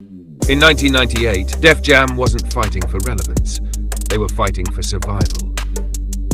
In 1998, Def Jam wasn't fighting for relevance. They were fighting for survival.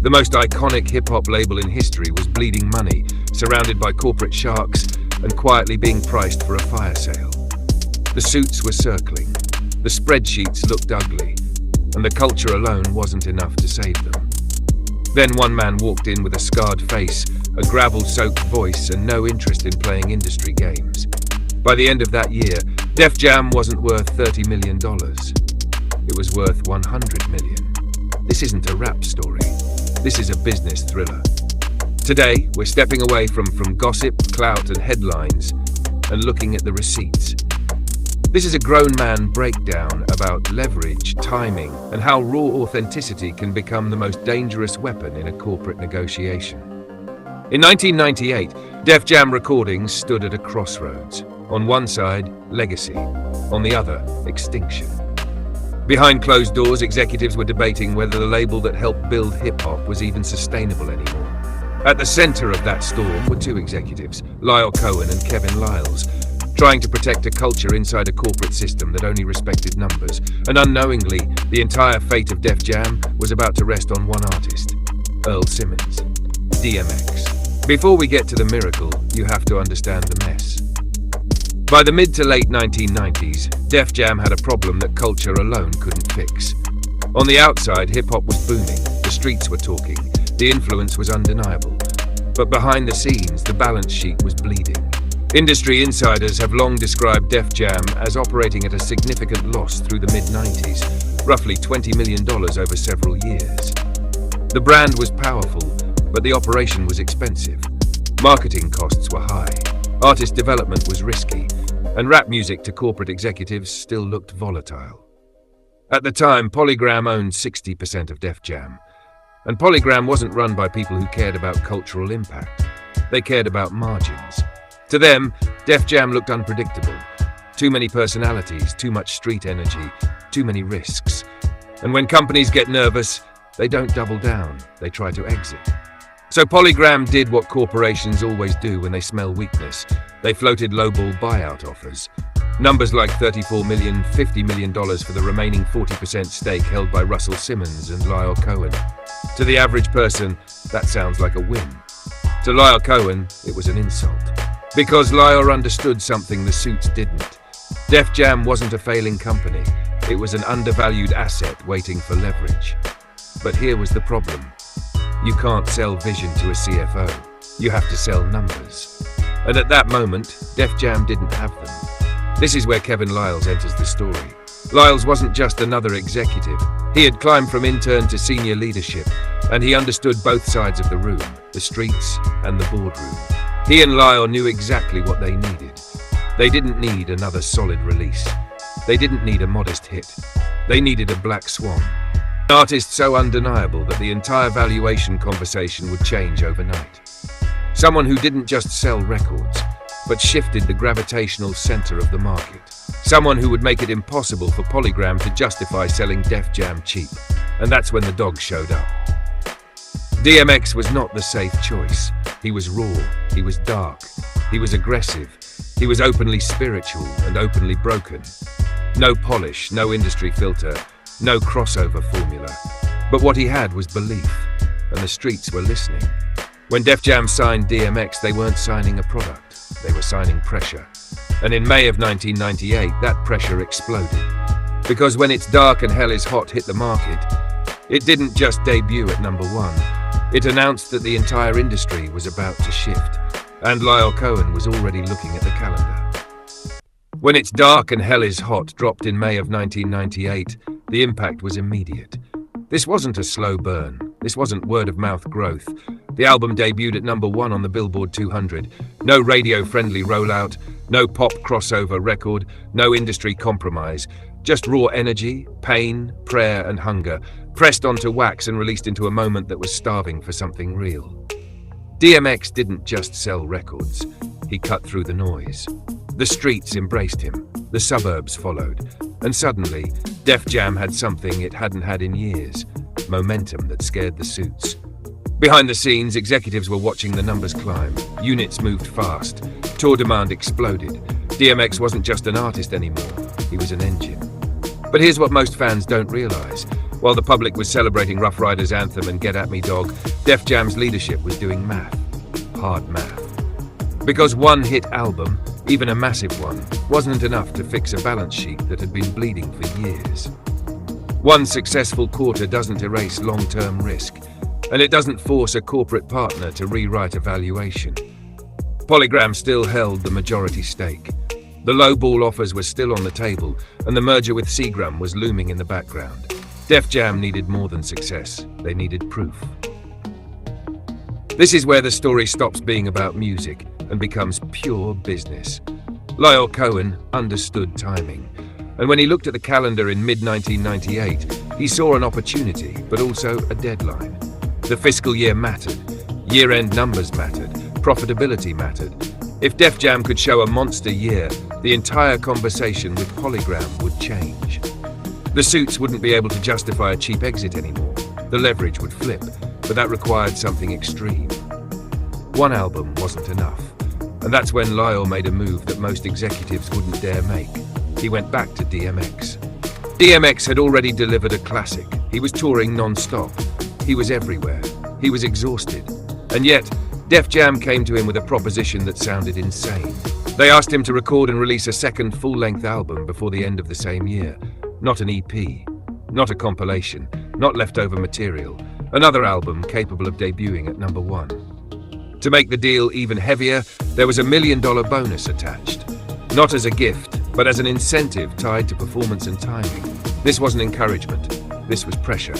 The most iconic hip-hop label in history was bleeding money, surrounded by corporate sharks, and quietly being priced for a fire sale. The suits were circling, the spreadsheets looked ugly, and the culture alone wasn't enough to save them. Then one man walked in with a scarred face, a gravel-soaked voice, and no interest in playing industry games. By the end of that year, Def Jam wasn't worth $30 million. It was worth $100 million. This isn't a rap story. This is a business thriller. Today, we're stepping away from gossip, clout, and headlines and looking at the receipts. This is a grown man breakdown about leverage, timing, and how raw authenticity can become the most dangerous weapon in a corporate negotiation. In 1998, Def Jam Recordings stood at a crossroads. On one side, legacy. On the other, extinction. Behind closed doors, executives were debating whether the label that helped build hip-hop was even sustainable anymore. At the center of that storm were two executives, Lyle Cohen and Kevin Liles, trying to protect a culture inside a corporate system that only respected numbers. And unknowingly, the entire fate of Def Jam was about to rest on one artist, Earl Simmons, DMX. Before we get to the miracle, you have to understand the mess. By the mid to late 1990s, Def Jam had a problem that culture alone couldn't fix. On the outside, hip-hop was booming, the streets were talking, the influence was undeniable. But behind the scenes, the balance sheet was bleeding. Industry insiders have long described Def Jam as operating at a significant loss through the mid-90s, roughly $20 million over several years. The brand was powerful, but the operation was expensive. Marketing costs were high, artist development was risky, and rap music to corporate executives still looked volatile. At the time, Polygram owned 60% of Def Jam. And Polygram wasn't run by people who cared about cultural impact. They cared about margins. To them, Def Jam looked unpredictable. Too many personalities, too much street energy, too many risks. And when companies get nervous, they don't double down, they try to exit. So Polygram did what corporations always do when they smell weakness. They floated lowball buyout offers. Numbers like $34 million, $50 million for the remaining 40% stake held by Russell Simmons and Lyle Cohen. To the average person, that sounds like a win. To Lyle Cohen, it was an insult. Because Lyle understood something the suits didn't. Def Jam wasn't a failing company. It was an undervalued asset waiting for leverage. But here was the problem. You can't sell vision to a CFO. You have to sell numbers. And at that moment, Def Jam didn't have them. This is where Kevin Liles enters the story. Liles wasn't just another executive. He had climbed from intern to senior leadership, and he understood both sides of the room, the streets and the boardroom. He and Lyle knew exactly what they needed. They didn't need another solid release. They didn't need a modest hit. They needed a black swan. An artist so undeniable that the entire valuation conversation would change overnight. Someone who didn't just sell records, but shifted the gravitational center of the market. Someone who would make it impossible for Polygram to justify selling Def Jam cheap. And that's when the dog showed up. DMX was not the safe choice. He was raw, he was dark, he was aggressive, he was openly spiritual and openly broken. No polish, no industry filter, no crossover formula. But what he had was belief, and the streets were listening. When Def Jam signed DMX, they weren't signing a product, they were signing pressure. And in May of 1998, that pressure exploded. Because when It's Dark and Hell Is Hot hit the market, it didn't just debut at number one. It announced that the entire industry was about to shift, and Lyle Cohen was already looking at the calendar. When It's Dark and Hell Is Hot dropped in May of 1998, the impact was immediate. This wasn't a slow burn. This wasn't word-of-mouth growth. The album debuted at number one on the Billboard 200. No radio-friendly rollout, no pop crossover record, no industry compromise. Just raw energy, pain, prayer, and hunger, pressed onto wax and released into a moment that was starving for something real. DMX didn't just sell records. He cut through the noise. The streets embraced him. The suburbs followed. And suddenly, Def Jam had something it hadn't had in years. Momentum that scared the suits. Behind the scenes, executives were watching the numbers climb. Units moved fast. Tour demand exploded. DMX wasn't just an artist anymore. He was an engine. But here's what most fans don't realize. While the public was celebrating Rough Riders' anthem and Get At Me Dog, Def Jam's leadership was doing math. Hard math. Because one hit album, even a massive one, wasn't enough to fix a balance sheet that had been bleeding for years. One successful quarter doesn't erase long-term risk, and it doesn't force a corporate partner to rewrite a valuation. Polygram still held the majority stake. The low-ball offers were still on the table, and the merger with Seagram was looming in the background. Def Jam needed more than success. They needed proof. This is where the story stops being about music and becomes pure business. Lyle Cohen understood timing, and when he looked at the calendar in mid-1998, he saw an opportunity, but also a deadline. The fiscal year mattered. Year-end numbers mattered. Profitability mattered. If Def Jam could show a monster year, the entire conversation with Polygram would change. The suits wouldn't be able to justify a cheap exit anymore. The leverage would flip, but that required something extreme. One album wasn't enough, and that's when Lyle made a move that most executives wouldn't dare make. He went back to DMX. DMX had already delivered a classic. He was touring non-stop. He was everywhere. He was exhausted. And yet, Def Jam came to him with a proposition that sounded insane. They asked him to record and release a second full-length album before the end of the same year. Not an EP, not a compilation, not leftover material. Another album capable of debuting at number one. To make the deal even heavier, there was $1 million bonus attached. Not as a gift, but as an incentive tied to performance and timing. This wasn't encouragement. This was pressure.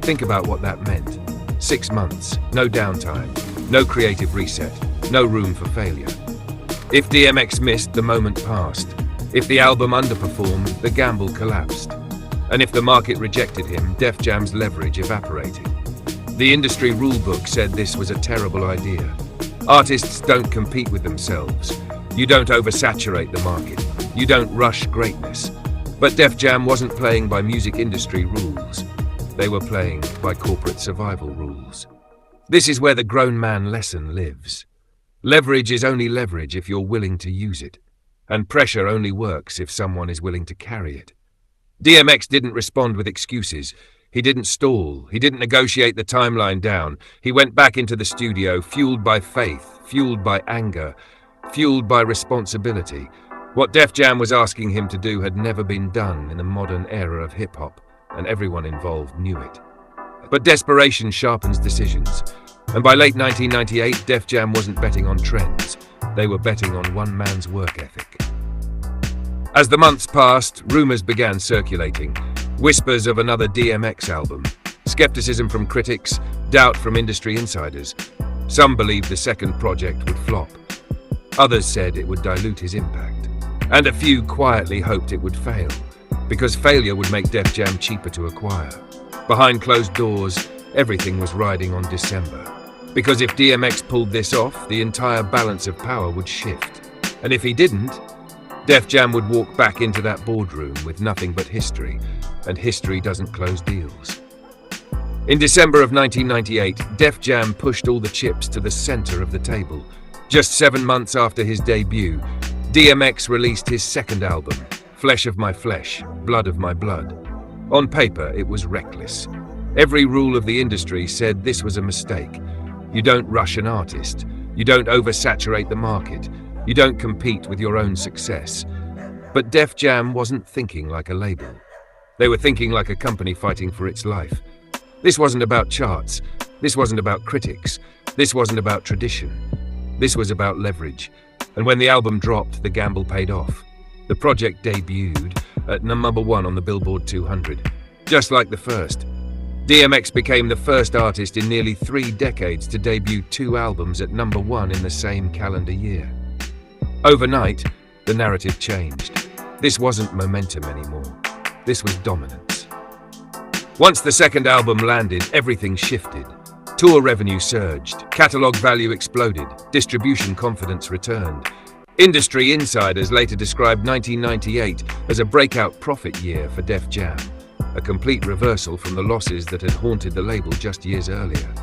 Think about what that meant. 6 months, no downtime, no creative reset, no room for failure. If DMX missed, the moment passed. If the album underperformed, the gamble collapsed. And if the market rejected him, Def Jam's leverage evaporated. The industry rulebook said this was a terrible idea. Artists don't compete with themselves. You don't oversaturate the market. You don't rush greatness. But Def Jam wasn't playing by music industry rules. They were playing by corporate survival rules. This is where the grown man lesson lives. Leverage is only leverage if you're willing to use it. And pressure only works if someone is willing to carry it. DMX didn't respond with excuses. He didn't stall. He didn't negotiate the timeline down. He went back into the studio, fueled by faith, fueled by anger, fueled by responsibility. What Def Jam was asking him to do had never been done in the modern era of hip-hop, and everyone involved knew it. But desperation sharpens decisions. And by late 1998, Def Jam wasn't betting on trends. They were betting on one man's work ethic. As the months passed, rumors began circulating. Whispers of another DMX album. Skepticism from critics, doubt from industry insiders. Some believed the second project would flop. Others said it would dilute his impact. And a few quietly hoped it would fail, because failure would make Def Jam cheaper to acquire. Behind closed doors, everything was riding on December. Because if DMX pulled this off, the entire balance of power would shift. And if he didn't, Def Jam would walk back into that boardroom with nothing but history, and history doesn't close deals. In December of 1998, Def Jam pushed all the chips to the center of the table. Just 7 months after his debut, DMX released his second album, Flesh of My Flesh, Blood of My Blood. On paper, it was reckless. Every rule of the industry said this was a mistake. You don't rush an artist. You don't oversaturate the market. You don't compete with your own success. But Def Jam wasn't thinking like a label. They were thinking like a company fighting for its life. This wasn't about charts. This wasn't about critics. This wasn't about tradition. This was about leverage. And when the album dropped, the gamble paid off. The project debuted at number 1 on the Billboard 200. Just like the first, DMX became the first artist in nearly 3 decades to debut 2 albums at number 1 in the same calendar year. Overnight, the narrative changed. This wasn't momentum anymore. This was dominance. Once the second album landed, everything shifted. Tour revenue surged, catalog value exploded, distribution confidence returned. Industry insiders later described 1998 as a breakout profit year for Def Jam, a complete reversal from the losses that had haunted the label just years earlier.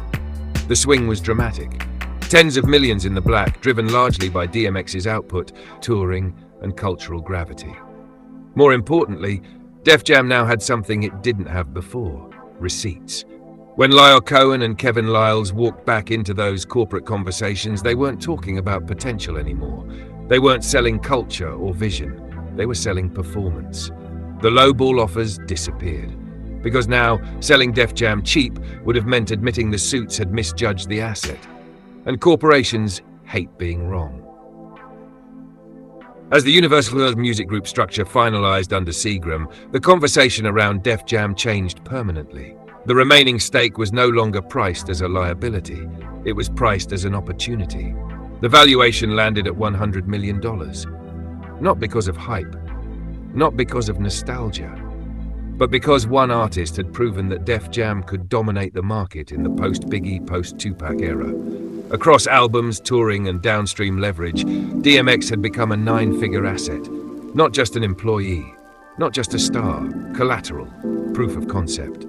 The swing was dramatic. Tens of millions in the black, driven largely by DMX's output, touring, and cultural gravity. More importantly, Def Jam now had something it didn't have before: receipts. When Lyle Cohen and Kevin Liles walked back into those corporate conversations, they weren't talking about potential anymore. They weren't selling culture or vision. They were selling performance. The lowball offers disappeared, because now selling Def Jam cheap would have meant admitting the suits had misjudged the asset. And corporations hate being wrong. As the Universal Music Group structure finalized under Seagram, the conversation around Def Jam changed permanently. The remaining stake was no longer priced as a liability. It was priced as an opportunity. The valuation landed at $100 million. Not because of hype, not because of nostalgia, but because one artist had proven that Def Jam could dominate the market in the post-Biggie, post-Tupac era. Across albums, touring, and downstream leverage, DMX had become a nine-figure asset. Not just an employee, not just a star, collateral, proof of concept.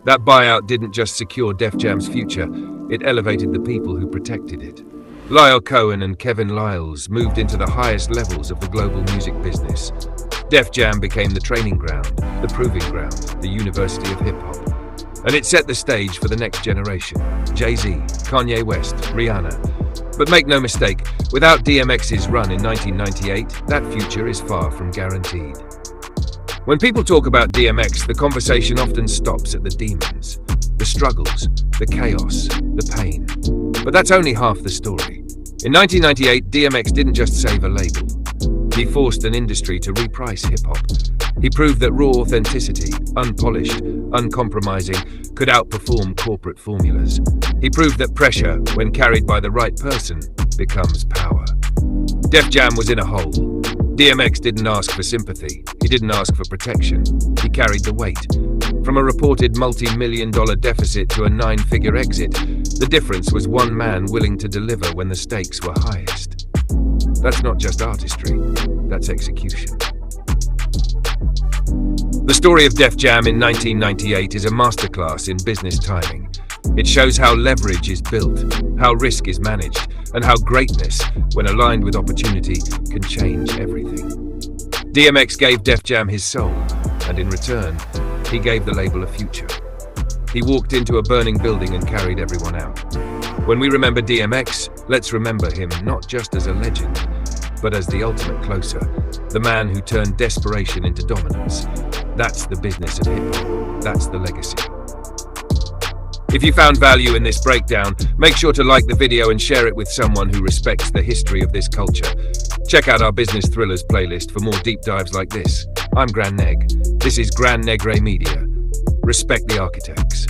That buyout didn't just secure Def Jam's future, it elevated the people who protected it. Lyle Cohen and Kevin Liles moved into the highest levels of the global music business. Def Jam became the training ground, the proving ground, the University of Hip-Hop. And it set the stage for the next generation: Jay-Z, Kanye West, Rihanna. But make no mistake, without DMX's run in 1998, that future is far from guaranteed. When people talk about DMX, the conversation often stops at the demons, the struggles, the chaos, the pain. But that's only half the story. In 1998, DMX didn't just save a label. He forced an industry to reprice hip-hop. He proved that raw authenticity, unpolished, uncompromising, could outperform corporate formulas. He proved that pressure, when carried by the right person, becomes power. Def Jam was in a hole. DMX didn't ask for sympathy. He didn't ask for protection. He carried the weight. From a reported multi-million-dollar deficit to a nine-figure exit, the difference was one man willing to deliver when the stakes were highest. That's not just artistry, that's execution. The story of Def Jam in 1998 is a masterclass in business timing. It shows how leverage is built, how risk is managed, and how greatness, when aligned with opportunity, can change everything. DMX gave Def Jam his soul, and in return, he gave the label a future. He walked into a burning building and carried everyone out. When we remember DMX, let's remember him not just as a legend, but as the ultimate closer, the man who turned desperation into dominance. That's the business of hip-hop. That's the legacy. If you found value in this breakdown, make sure to like the video and share it with someone who respects the history of this culture. Check out our Business Thrillers playlist for more deep dives like this. I'm GRAND-NÈGRE. This is GRAND-NÈGRE Media. Respect the architects.